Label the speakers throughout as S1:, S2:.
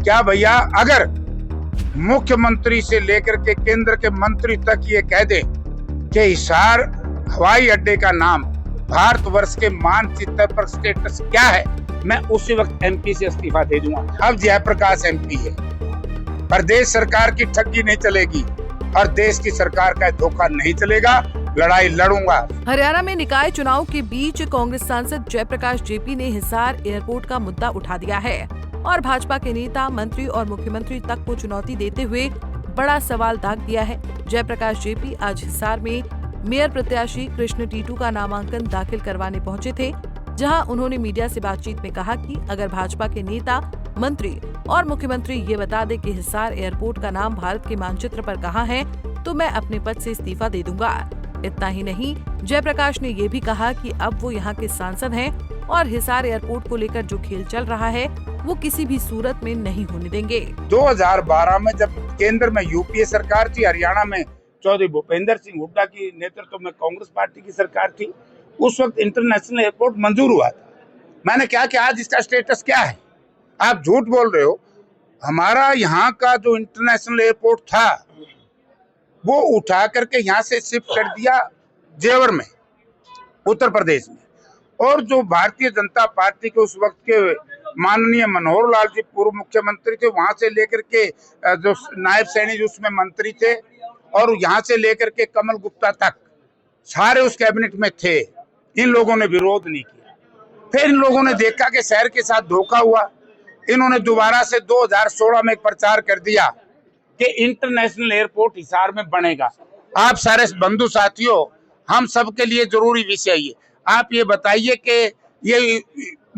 S1: क्या भैया, अगर मुख्यमंत्री से लेकर के केंद्र के मंत्री तक ये कह दे कि हिसार हवाई अड्डे का नाम भारतवर्ष के मानचित्र पर स्टेटस क्या है, मैं उसी वक्त एमपी से इस्तीफा दे दूंगा। अब जयप्रकाश एमपी है, प्रदेश सरकार की ठगी नहीं चलेगी और देश की सरकार का धोखा नहीं चलेगा। लड़ाई लड़ूंगा।
S2: हरियाणा में निकाय चुनाव के बीच कांग्रेस सांसद जयप्रकाश जेपी ने हिसार एयरपोर्ट का मुद्दा उठा दिया है और भाजपा के नेता, मंत्री और मुख्यमंत्री तक को चुनौती देते हुए बड़ा सवाल दाग दिया है। जयप्रकाश जेपी आज हिसार में मेयर प्रत्याशी कृष्ण टीटू का नामांकन दाखिल करवाने पहुंचे थे, जहां उन्होंने मीडिया से बातचीत में कहा कि अगर भाजपा के नेता, मंत्री और मुख्यमंत्री ये बता दे कि हिसार एयरपोर्ट का नाम भारत के मानचित्र पर कहाँ है, तो मैं अपने पद से इस्तीफा दे दूंगा। इतना ही नहीं, जयप्रकाश ने ये भी कहा कि अब वो यहाँ के सांसद हैं और हिसार एयरपोर्ट को लेकर जो खेल चल रहा है वो किसी भी सूरत में नहीं होने देंगे।
S1: 2012 में जब केंद्र में यूपीए सरकार थी, हरियाणा में चौधरी भूपेंद्र सिंह हुड्डा की नेतृत्व में कांग्रेस पार्टी की सरकार थी, उस वक्त इंटरनेशनल एयरपोर्ट मंजूर हुआ था। मैंने कहा कि आज इसका स्टेटस क्या है? आप झूठ बोल रहे हो। हमारा यहाँ का जो इंटरनेशनल एयरपोर्ट था वो उठा करके यहाँ से शिफ्ट कर दिया जेवर में, उत्तर प्रदेश में। और जो भारतीय जनता पार्टी के उस वक्त के माननीय मनोहर लाल जी पूर्व मुख्यमंत्री थे, वहां से लेकर के जो नायब सैनी जी उसमें मंत्री थे और यहाँ से लेकर के कमल गुप्ता तक सारे उस कैबिनेट में थे। इन लोगों ने विरोध नहीं किया। फिर इन लोगों ने देखा कि शहर के साथ धोखा हुआ। इन्होंने दोबारा से 2016 में एक प्रचार कर दिया कि इंटरनेशनल एयरपोर्ट हिसार में बनेगा। आप सारे बंधु साथियों, हम सबके लिए जरूरी विषय ये, आप ये बताइए कि ये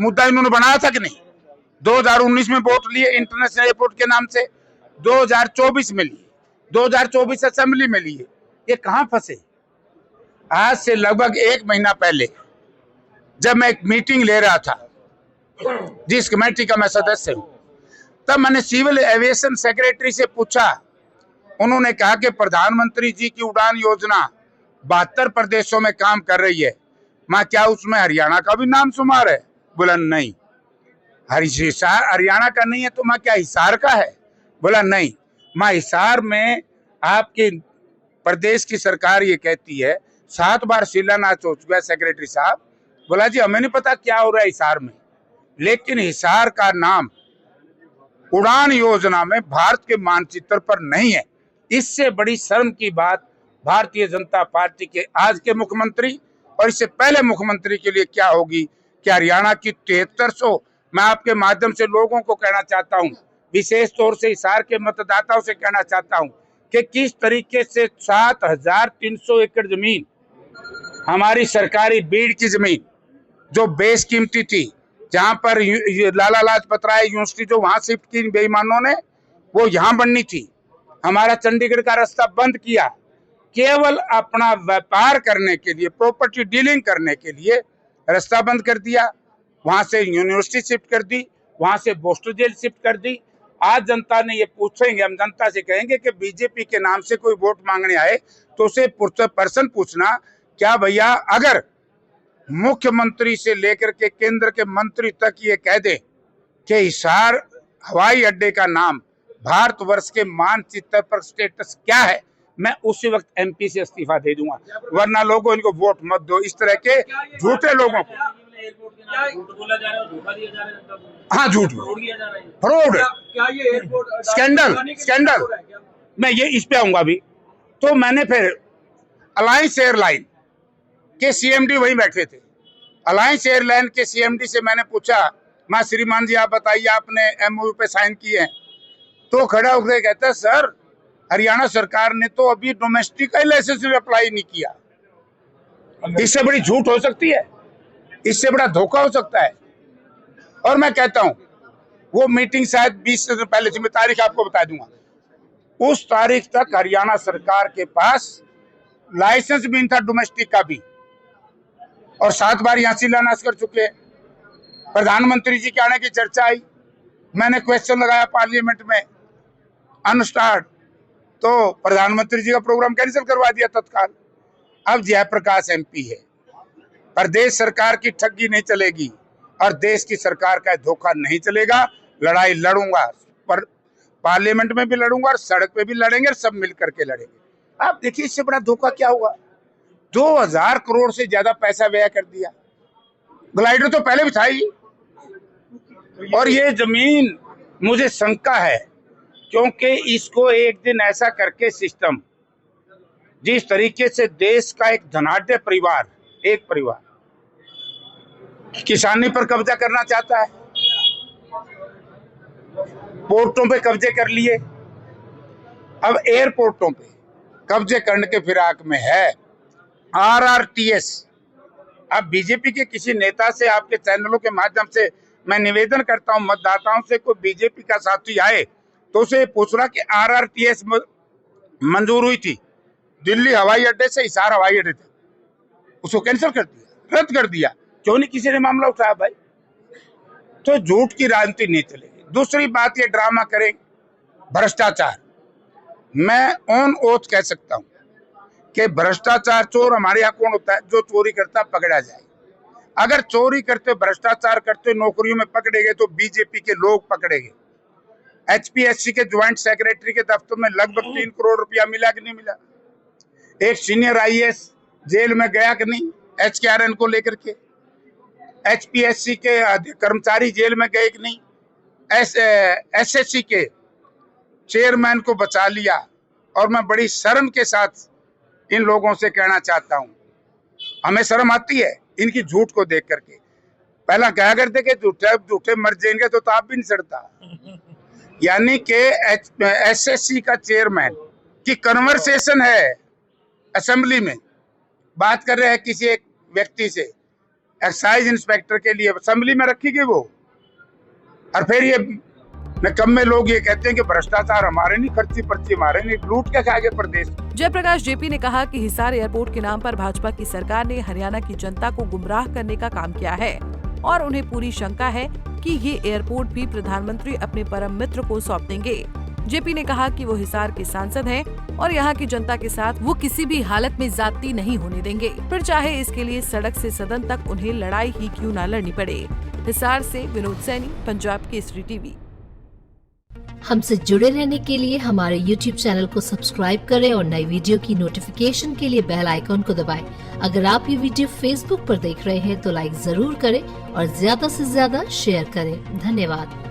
S1: मुद्दा इन्होंने बनाया था कि नहीं? 2019 में वोट लिए इंटरनेशनल एयरपोर्ट के नाम से, 2024 में लिए, 2024 असेंबली में लिए, ये कहां फंसे? आज से लगभग 1 महीना पहले जब मैं एक मीटिंग ले रहा था, जिस कमेटी का मैं सदस्य हूं, तब मैंने सिविल एविएशन सेक्रेटरी से पूछा। उन्होंने कहा कि प्रधानमंत्री जी की उड़ान योजना 72 प्रदेशों में काम कर रही है, मां क्या उसमें हरियाणा का भी नाम शुमार है? बोला नहीं। हिसार हरियाणा का नहीं है तो मां क्या हिसार का है? बोला नहीं। मां हिसार में आपके प्रदेश की सरकार ये कहती है 7 बार शिलान्यास हो चुका है सेक्रेटरी साहब। बोला जी हमें नहीं पता क्या हो रहा है हिसार में, लेकिन हिसार का नाम उड़ान योजना में भारत के मानचित्र पर नहीं है। इससे बड़ी शर्म की बात भारतीय जनता पार्टी के आज के मुख्यमंत्री और इससे पहले मुख्यमंत्री के लिए क्या होगी कि हरियाणा की 7300, मैं आपके माध्यम से लोगों को कहना चाहता हूं, विशेष तौर से हिसार के मतदाताओं से कहना चाहता हूं कि किस तरीके से 7300 एकड़ जमीन, हमारी सरकारी बीड़ की जमीन जो बेशकीमती थी, जहां पर लाला लाजपत राय यूनिवर्सिटी जो वहां शिफ्ट की बेईमानों ने, वो यहां बननी थी। हमारा चंडीगढ़ का रास्ता बंद किया, केवल अपना व्यापार करने के लिए, प्रॉपर्टी डीलिंग करने के लिए रास्ता बंद कर दिया। वहां से यूनिवर्सिटी शिफ्ट कर दी, वहां से बोस्टल जेल शिफ्ट कर दी। आज जनता ने ये पूछेंगे, हम जनता से कहेंगे कि बीजेपी के नाम से कोई वोट मांगने आए तो उसे पर्सन पूछना, क्या भैया, अगर मुख्यमंत्री से लेकर के केंद्र के मंत्री तक ये कह दे कि हिसार हवाई अड्डे का नाम भारतवर्ष के मानचित्र पर स्टेटस क्या है, मैं उसी वक्त एमपी से इस्तीफा दे दूंगा। वरना लोगों इनको वोट मत दो, इस तरह के झूठे लोगों को। हाँ, झूठ, फ्रॉड, स्कैंडल। मैं ये इस पे आऊंगा अभी। तो मैंने फिर अलायंस एयरलाइन के सीएमडी वहीं बैठे थे, अलायंस एयरलाइन के सीएमडी से मैंने पूछा, मां श्रीमान जी आप बताइए आपने एमओयू पे साइन किए हैं? तो खड़ा होकर कहता है सर हरियाणा सरकार ने तो अभी डोमेस्टिक का लाइसेंस अप्लाई नहीं किया। इससे बड़ी झूठ हो सकती है? इससे बड़ा धोखा हो सकता है? और मैं कहता हूं वो मीटिंग शायद 20 दिन पहले थी, मैं तारीख आपको बता दूंगा। उस तारीख तक हरियाणा सरकार के पास लाइसेंस भी था डोमेस्टिक का भी, और 7 बार यहाँ शिलान्यास कर चुके हैं। प्रधानमंत्री जी के आने की चर्चा आई, मैंने क्वेश्चन लगाया पार्लियामेंट में अनस्टार्ट, तो प्रधानमंत्री जी का प्रोग्राम कैंसिल करवा दिया तत्काल। अब जयप्रकाश एमपी है, प्रदेश सरकार की ठगी नहीं चलेगी और देश की सरकार का धोखा नहीं चलेगा। लड़ाई लड़ूंगा। पर पार्लियामेंट में भी लड़ूंगा और सड़क पे भी लड़ेंगे और सब मिल करके लड़ेंगे। आप देखिए इससे बड़ा धोखा क्या हुआ। 2000 करोड़ से ज्यादा पैसा व्यय कर दिया। ग्लाइडर तो पहले भी था ही। और ये जमीन मुझे शंका है, क्योंकि इसको एक दिन ऐसा करके सिस्टम, जिस तरीके से देश का एक धनाढ्य परिवार, एक परिवार किसानी पर कब्जा करना चाहता है, पोर्टों पे कब्जे कर लिए, अब एयरपोर्टों पे कब्जे करने के फिराक में है। RRTS, अब बीजेपी के किसी नेता से, आपके चैनलों के माध्यम से मैं निवेदन करता हूं, मतदाताओं से कोई बीजेपी का साथी आए तो उसे पूछना कि RRTS मंजूर हुई थी दिल्ली हवाई अड्डे से हिसार हवाई अड्डे तक, उसको कैंसिल कर दिया, रद्द कर दिया, क्यों नहीं किसी ने मामला उठाया भाई? तो झूठ की राजनीति नहीं चलेगी। दूसरी बात, ये ड्रामा करें भ्रष्टाचार। मैं ऑन ओथ कह सकता हूं कि भ्रष्टाचार चोर हमारे यहाँ कौन होता है? जो चोरी करता पकड़ा जाए। अगर चोरी करते, भ्रष्टाचार करते नौकरियों में पकड़े गए तो बीजेपी के लोग पकड़े गए। HPSC के ज्वाइंट सेक्रेटरी के दफ्तर में लगभग 3 करोड़ रुपया मिला कि नहीं मिला? एक सीनियर IAS जेल में गया कि नहीं HKRN को लेकर के? HPSC के कर्मचारी जेल में गए कि नहीं? SSC के चेयरमैन को बचा लिया। और मैं बड़ी शर्म के साथ इन लोगों से कहना चाहता हूं, हमें शर्म आती है इनकी झूठ को देख करके। पहला कहा करते कि झूठे मर जाएंगे तो आप भी नहीं सड़ता। यानी कि SSC का चेयरमैन की कन्वर्सेशन है असेंबली में, बात कर रहे हैं किसी एक व्यक्ति से, एक्साइज इंस्पेक्टर के लिए असेंबली में रखी गई वो। और फिर ये निकम्मे लोग ये कहते हैं कि भ्रष्टाचार हमारे नहीं, खर्ची पर्ची हमारे नहीं, लूट के खा गए प्रदेश।
S2: जयप्रकाश JP ने कहा कि हिसार एयरपोर्ट के नाम पर भाजपा की सरकार ने हरियाणा की जनता को गुमराह करने का काम किया है और उन्हें पूरी शंका है कि ये एयरपोर्ट भी प्रधानमंत्री अपने परम मित्र को सौंप देंगे। JP ने कहा कि वो हिसार के सांसद हैं और यहाँ की जनता के साथ वो किसी भी हालत में जाति नहीं होने देंगे, फिर चाहे इसके लिए सड़क से सदन तक उन्हें लड़ाई ही क्यों न लड़नी पड़े। हिसार से विनोद सैनी, पंजाब केसरी TV।
S3: हमसे जुड़े रहने के लिए हमारे YouTube चैनल को सब्सक्राइब करें और नई वीडियो की नोटिफिकेशन के लिए बेल आइकॉन को दबाएं। अगर आप ये वीडियो Facebook पर देख रहे हैं तो लाइक जरूर करें और ज्यादा से ज्यादा शेयर करें। धन्यवाद।